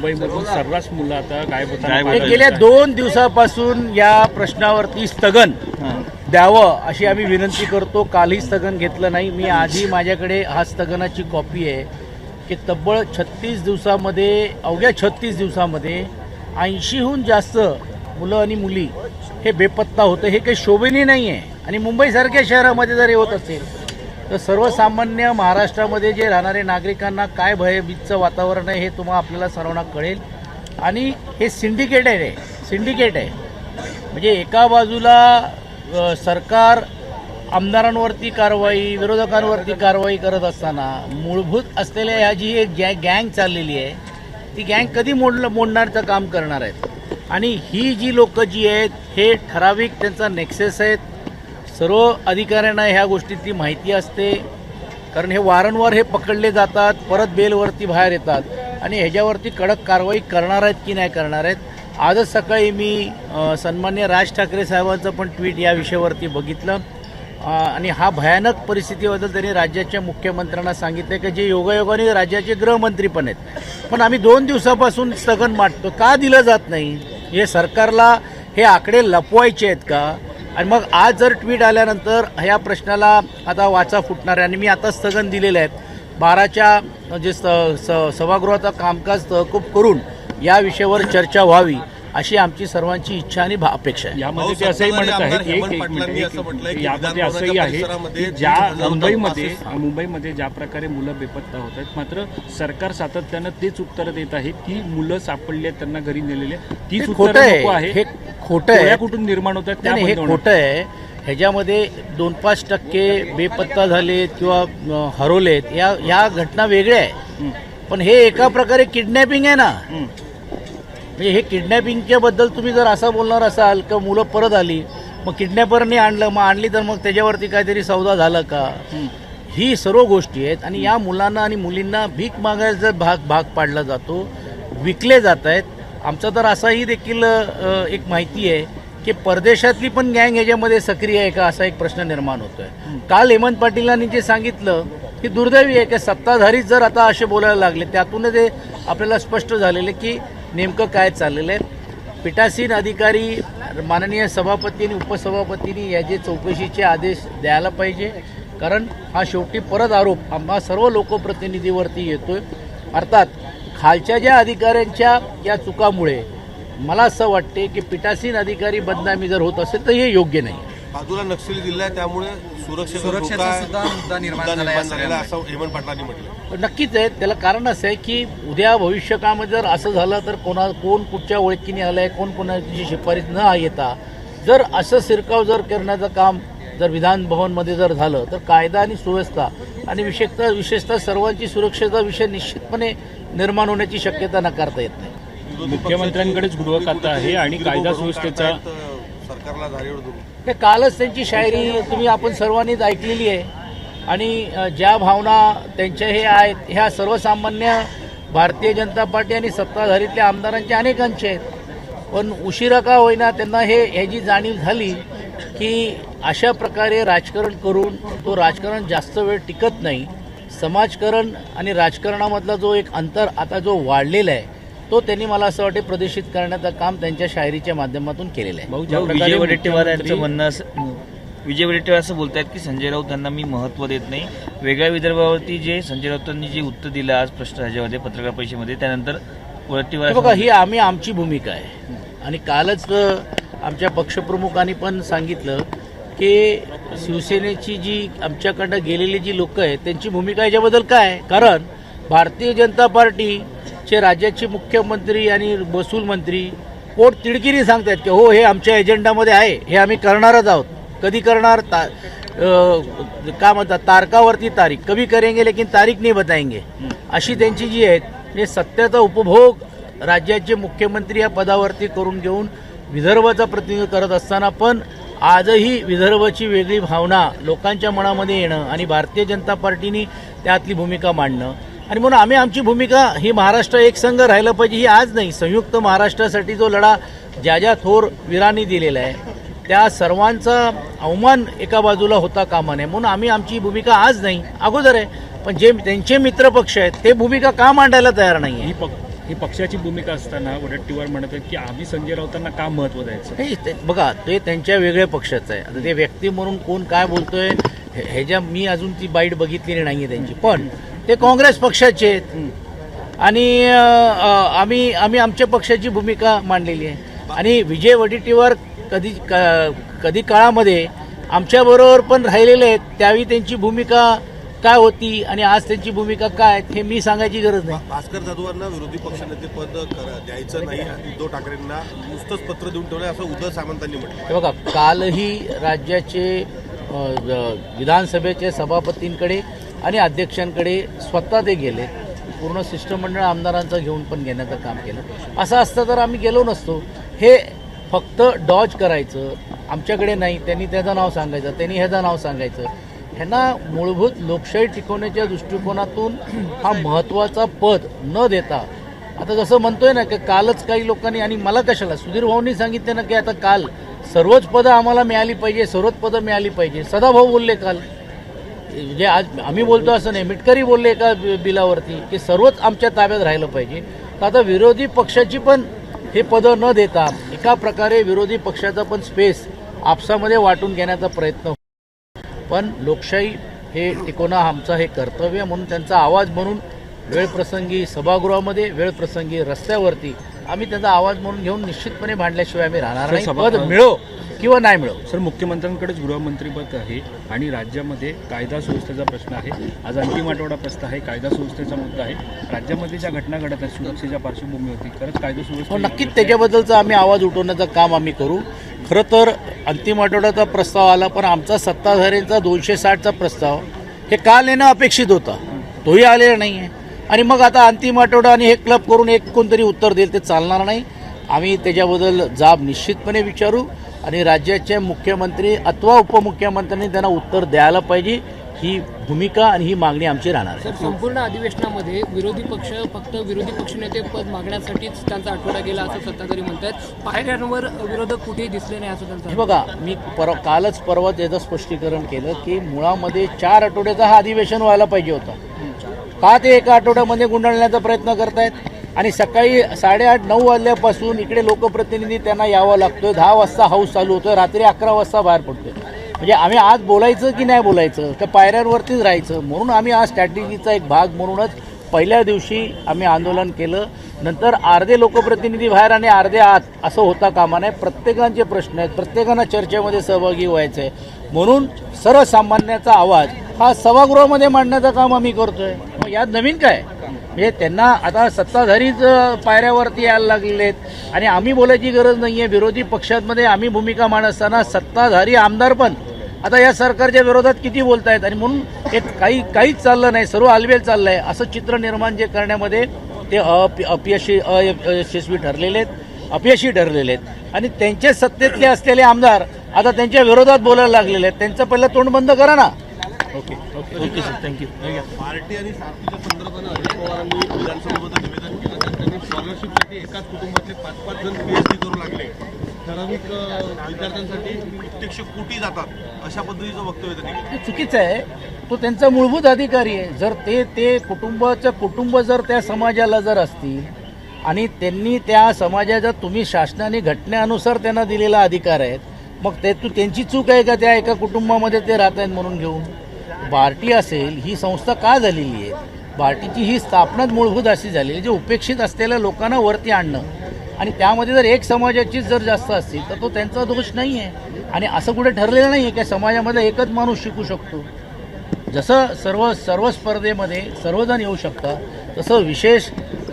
मुंबईमधून सर्रास मुलं आता गायब होतात. गेल्या 2 दिवसापासून या प्रश्नावरती स्थगन द्यावं अशी आम्ही विनंती करतो. कालही स्थगन घेतलं नाही. मी आधी माझ्याकडे हा स्थगनाची कॉपी आहे की तब्बल 36 दिवसामध्ये, अवघ्या 36 दिवसामध्ये 80हून जास्त मुलं आणि मुली हे बेपत्ता होतं. हे काही शोभनीय नाही आहे. आणि मुंबईसारख्या शहरामध्ये जर हे होत असेल तर सर्वसामान्य महाराष्ट्रामध्ये जे राहणारे नागरिकांना काय भयभीतचं वातावरण आहे हे आपल्याला सर्वांना कळेल. आणि हे सिंडिकेट आहे. म्हणजे एका बाजूला सरकार आमदारांवरती कारवाई, विरोधकांवरती कारवाई करत असताना मूलभूत असलेल्या ह्या जी एक गँग चाललेली आहे ती गँग कधी मोडण्याचं काम करणार आहेत. आणि ही जी लोक जी आहेत हे ठराविक त्यांचा नेक्सेस आहेत. सर्व अधिकाऱ्यांना ह्या गोष्टीतली माहिती असते, कारण हे वारंवार हे पकडले जातात, परत बेलवरती बाहेर येतात आणि ह्याच्यावरती कडक कारवाई करणार आहेत की नाही करणार आहेत. आजच सकाळी मी सन्माननीय राज ठाकरे साहेबांचं पण ट्विट या विषयावरती बघितलं आणि हा भयानक परिस्थितीबद्दल त्यांनी राज्याच्या मुख्यमंत्र्यांना सांगितलं की जे योगायोगाने राज्याचे गृहमंत्री पण आहेत, पण आम्ही 2 दिवसापासून स्थगन मांडतो, का दिलं जात नाही. हे सरकारला हे आकडे लपवायचे आहेत का. आणि मग आज जर ट्विट आल्यानंतर ह्या प्रश्नाला आता वाचा फुटणार आहे. आणि मी आता स्थगन दिलेले आहेत. 12च्या जे सभागृहाचं कामकाज तहकूब करून या विषयावर चर्चा व्हावी अशी आमची सर्वांची इच्छा आणि अपेक्षा आहे. यामध्ये ते असंही म्हणत आहेत यामध्ये असंही आहे की ज्या मुंबईमध्ये ज्या प्रकारे मुलं बेपत्ता होत आहेत, मात्र सरकार सातत्यानं तेच उत्तर देत आहे की मुलं सापडली आहेत, त्यांना घरी नेलेले. तीच उत्तर आहे. हे खोटं आहे. कुठून निर्माण होत आहेत हे खोटं आहे. ह्याच्यामध्ये 2-5% बेपत्ता झालेत किंवा हरवलेत या घटना वेगळ्या आहे. पण हे एका प्रकारे किडनॅपिंग आहे ना. म्हणजे हे किडनॅपिंगच्या बद्दल तुम्ही जर असं बोलणार असाल की मुलं परत आली, मग किडनॅपरने आणली तर मग त्याच्यावरती काहीतरी सौदा झाला का. ही सर्व गोष्टी आहेत. आणि या मुलांना आणि मुलींना भीक मागायचा भाग पाडला जातो, विकले जात आहेत. आमचा तर असाही देखील एक माहिती आहे की परदेशातली पण गँग ह्याच्यामध्ये सक्रिय आहे का असा एक प्रश्न निर्माण होतोय. काल हेमंत पाटीलांनी जे सांगितलं की दुर्दैवी आहे की सत्ताधारीच जर आता असे बोलायला लागले, त्यातूनच ते आपल्याला स्पष्ट झालेले की नेमकं काय चाललेलं आहे. पीठासीन अधिकारी माननीय सभापती आणि उपसभापतींनी याचे चौकशीचे आदेश द्यायला पाहिजे, कारण हा शेवटी परत आरोप आम्हा सर्व लोकप्रतिनिधीवरती येतोय. अर्थात खालच्या ज्या अधिकाऱ्यांच्या या चुकामुळे मला असं वाटते की पीठासीन अधिकारी बदनामी जर होत असेल तर हे योग्य नाही. बाजूला नक्षली जिल्हा आहे, त्यामुळे सुरक्षेचा सुद्धा मुद्दा निर्माण झाला असं हेमंत पाटलांनी म्हटलं. नक्कीच आहे. त्याला कारण असं आहे की उद्या भविष्यकाळामध्ये जर असं झालं तर कोण कुठच्या ओळखीने आलंय, कोण कोणाची शिफारस न येता जर असं शिरकाव जर करण्याचं काम जर विधान भवनमध्ये जर झालं तर कायदा आणि सुव्यवस्था आणि विशेषतः सर्वांची सुरक्षेचा विषय निश्चितपणे निर्माण होण्याची शक्यता नाकारता येत नाही. मुख्यमंत्र्यांकडेच गृह खातं आहे आणि कायदा सुव्यवस्थेचा सरकारला धारेवर धरून कालच त्यांची शायरी आपण सर्वांनीच ऐकलेली आहे. आणि ज्या भावना त्यांच्या हे आहेत ह्या सर्वसामान्य भारतीय जनता पार्टी आणि सत्ताधारीतल्या आमदारांच्या अनेकांचे आहेत. पण उशिरा का होईना त्यांना ह्याची जाणीव झाली की अशा प्रकारे राजकारण करून तो राजकारण जास्त वेळ टिकत नाही. समाजकारण आणि राजकारणामधला जो एक अंतर आता जो वाढलेला आहे तो त्यांनी मला असं वाटते प्रदर्शित करण्याचं काम त्यांच्या शायरीच्या माध्यमातून केलेलं आहे. विजय वडेट्टीवार यांचं म्हणणं विजय वडेट्टीवार असं बोलतायत की संजय राऊत यांना मी महत्त्व देत नाही. वेगळ्या विदर्भावरती जे संजय राऊतांनी जे उत्तर दिलं आज प्रश्न ह्याच्यामध्ये पत्रकार परिषदेमध्ये, त्यानंतर वडेट्टीवार बघा ही आमची भूमिका आहे. आणि कालच आमच्या पक्षप्रमुखांनी पण सांगितलं की शिवसेनेची जी आमच्याकडं गेलेली जी लोक आहेत त्यांची भूमिका याच्याबद्दल काय. कारण भारतीय जनता पार्टीचे राज्याचे मुख्यमंत्री आणि महसूल मंत्री पोट तिडकीने सांगतात की हो हे आमच्या एजेंडामध्ये आहे, हे आम्ही करणारच आहोत. कधी करणार काय म्हणतात तारकावरती तारीख, कभी करेंगे लेकिन तारीख नाही बताएंगे, अशी त्यांची जी आहेत. म्हणजे सत्याचा उपभोग राज्याचे मुख्यमंत्री या पदावरती करून घेऊन विदर्भाचा प्रतिनिधित्व करत असताना पण आजही विदर्भाची वेगळी भावना लोकांच्या मनामध्ये येणं आणि भारतीय जनता पार्टीने त्यातली भूमिका मांडणं. आणि म्हणून आम्ही आमची भूमिका ही महाराष्ट्र एकसंघ राहिलं पाहिजे ही आज नाही, संयुक्त महाराष्ट्रासाठी जो लढा ज्या थोर वीरांनी दिलेला आहे त्या सर्वांचा अवमान एका बाजूला होता कामा नये. म्हणून आम्ही आमची भूमिका आज नाही अगोदर आहे, पण जे त्यांचे मित्रपक्ष आहेत ते भूमिका का मांडायला तयार नाही आहे. ही पक्षाची भूमिका असताना वडेट्टीवार म्हणत आहेत की आम्ही संजय राऊतांना का महत्व द्यायचं? बघा, ते त्यांच्या वेगळ्या पक्षाचं आहे. आता ते व्यक्ती म्हणून कोण काय बोलतोय ह्याच्या मी अजून ती बाईट बघितलेली नाहीये त्यांची, पण ते काँग्रेस पक्षाचे आहेत आणि आम्ही आमच्या पक्षाची भूमिका मांडलेली आहे. आणि विजय वडेट्टीवार कधी काळामध्ये आमच्याबरोबर पण राहिलेले आहेत, त्यावेळी त्यांची भूमिका काय होती आणि आज त्यांची भूमिका काय हे मी सांगायची गरज नाही. भास्कर जाधवांना विरोधी पक्षनेते पद द्यायचं नाही, उद्धव ठाकरेंना नुसतंच पत्र देऊन ठेवलं असं उद्धव सामंतांनी म्हटलं. हे बघा, कालही राज्याचे विधानसभेचे सभापतींकडे आणि अध्यक्षांकडे स्वतः ते गेले, पूर्ण शिष्टमंडळ आमदारांचं घेऊन पण घेण्याचं काम केलं. असं असतं तर आम्ही गेलो नसतो. हे फक्त डॉज करायचं, आमच्याकडे नाही, त्यांनी त्याचं नाव सांगायचं, त्यांनी ह्याचं नाव सांगायचं. ह्यांना मूलभूत लोकशाही टिकवण्याच्या दृष्टिकोनातून हा महत्त्वाचा पद न देता, आता जसं म्हणतोय ना की कालच काही लोकांनी, आणि मला कशाला सुधीर भाऊंनी सांगितलं ना की आता काल सर्वच पदं आम्हाला मिळाली पाहिजे, सर्वच पदं मिळाली पाहिजे. सदाभाऊ बोलले काल, म्हणजे आज आम्ही बोलतो असं नाही, मिटकरी बोलले एका बिलावरती की सर्वच आमच्या ताब्यात राहिलं पाहिजे. तर आता विरोधी पक्षाची पण हे पदं न देता एका प्रकारे विरोधी पक्षाचा पण स्पेस आपसामध्ये वाटून घेण्याचा प्रयत्न. पण लोकशाही हे टिकवणं आमचं हे कर्तव्य म्हणून त्यांचा आवाज म्हणून वेळप्रसंगी सभागृहामध्ये, वेळप्रसंगी रस्त्यावरती आम्ही त्याचा आवाज म्हणून घेऊन निश्चितपणे भांडल्याशिवाय आम्ही राहणार नाही, पद मिळो किंवा नाही मिळो. सर, मुख्यमंत्र्यांकडेच गृहमंत्रीपद आहे आणि राज्यामध्ये कायदा सुव्यवस्थेचा प्रश्न आहे. आज अंतिम आठवडा प्रश्न आहे, कायदा सुव्यवस्थेचा मुद्दा आहे. राज्यामध्ये ज्या घटना घडत आहेत सुरक्षेच्या पार्श्वभूमीवरती खरंच कायदा सुव्यवस्था नक्कीच त्याच्याबद्दलचा आम्ही आवाज उठवण्याचं काम आम्ही करू. खरं तर अंतिम आठवड्याचा प्रस्ताव आला, पण आमचा सत्ताधाऱ्यांचा 260चा प्रस्ताव हे काल येणं अपेक्षित होता, तोही आलेला नाही आहे. आणि मग आता अंतिम आठवडा आणि हे क्लब करून एक कोणतरी उत्तर देईल, ते चालणार नाही. आम्ही त्याच्याबद्दल जाब निश्चितपणे विचारू आणि राज्याचे मुख्यमंत्री अथवा उपमुख्यमंत्र्यांनी त्यांना उत्तर द्यायला पाहिजे. ही भूमिका आणि ही मागणी आमची राहणार आहे. संपूर्ण अधिवेशनामध्ये विरोधी पक्ष फक्त विरोधी पक्षनेते पद मागण्यासाठीच त्यांचा आठवडा गेला असं सत्ताधारी म्हणतात. पायऱ्यांवर विरोधक कुठेही दिसले नाही असं त्यांचं. बघा, मी कालच परवा त्याचं स्पष्टीकरण केलं की मुळामध्ये 4 आठवड्याचा हा अधिवेशन व्हायला पाहिजे होता. का ते एका आठवड्यामध्ये गुंडाळण्याचा प्रयत्न करतायत आणि सकाळी 8:30-9 वाजल्यापासून इकडे लोकप्रतिनिधी त्यांना यावं लागतोय, 10 वाजता हाऊस चालू होतोय, रात्री 11 वाजता बाहेर पडतोय. म्हणजे आम्ही आज बोलायचं की नाही बोलायचं, तर पायऱ्यांवरतीच राहायचं. म्हणून आम्ही आज स्ट्रॅटेजीचा एक भाग म्हणूनच पहिल्या दिवशी आम्ही आंदोलन केलं. नंतर अर्धे लोकप्रतिनिधी बाहेर आणि अर्धे आत असं होता कामा नये. प्रत्येकांचे प्रश्न आहेत, प्रत्येकांना चर्चेमध्ये सहभागी व्हायचं आहे. म्हणून सर्वसामान्याचा आवाज हा सभागृहामध्ये मांडण्याचं काम आम्ही करतोय. मग यात नवीन काय? म्हणजे त्यांना आता सत्ताधारीच पायऱ्यावरती यायला लागलेले आहेत आणि आम्ही बोलायची गरज नाही आहे. विरोधी पक्षांमध्ये आम्ही भूमिका मांडत असताना सत्ताधारी आमदार पण आता या सरकारच्या विरोधात किती बोलतायत आणि म्हणून हे काहीच चाललं नाही, सर्व आलबेल चाललं आहे असं चित्र निर्माण जे करण्यामध्ये ते यशस्वी ठरलेले आहेत, अपयशी ठरलेले आहेत. आणि त्यांचे सत्तेतले असलेले आमदार आता त्यांच्या विरोधात बोलायला लागलेले आहेत. त्यांचं पहिलं तोंड बंद करा ना. Okay sir, thank you. पार्टी आणि सारथीच्या संदर्भानं अजित पवारांनी विधानसभेमध्ये निवेदन केलं. त्यांनी स्कॉलरशिपसाठी एकाच कुटुंबातले 5-5 जण PhD करू लागले. ठराविक विद्यार्थ्यांसाठी प्रत्यक्ष कोटी जातात अशा पद्धतीचं वक्तव्य त्यांनी केलं. चुकीचं आहे. तो त्यांचा मूलभूत अधिकारी आहे. जर ते कुटुंब जर त्या समाजाला जर असतील आणि त्यांनी त्या समाजाचा तुम्ही शासनाने घटनेनुसार त्यांना दिलेला अधिकार आहेत, मग त्यांची चूक आहे का त्या एका कुटुंबामध्ये ते राहत आहेत म्हणून घेऊन? बार्टी असेल ही संस्था का झालेली आहे? बार्टीची ही स्थापनाच मूलभूत अशी झालेली जे उपेक्षित असलेल्या लोकांना वरती आणणं आणि त्यामध्ये जर एक समाजाचीच जर जास्त असतील तर तो त्यांचा दोष नाही आहे. आणि असं कुठे ठरलेलं नाही आहे की समाजामध्ये एकच माणूस शिकू शकतो. जसं सर्व स्पर्धेमध्ये सर्वजण येऊ शकतात तसं विशेष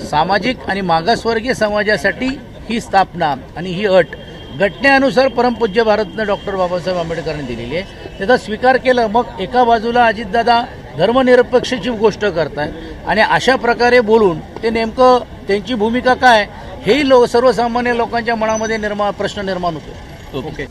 सामाजिक आणि मागासवर्गीय समाजासाठी ही स्थापना आणि ही अट घटनेनुसार परमपूज्य भारतरत्न डॉक्टर बाबासाहेब आंबेडकरांनी दिलेली आहे. त्याचा स्वीकार केलं. मग एका बाजूला अजितदादा धर्मनिरपेक्षची गोष्ट करतायत आणि अशा प्रकारे बोलून ते नेमकं त्यांची भूमिका काय हेही सर्वसामान्य लोकांच्या मनामध्ये प्रश्न निर्माण होतो. ओके.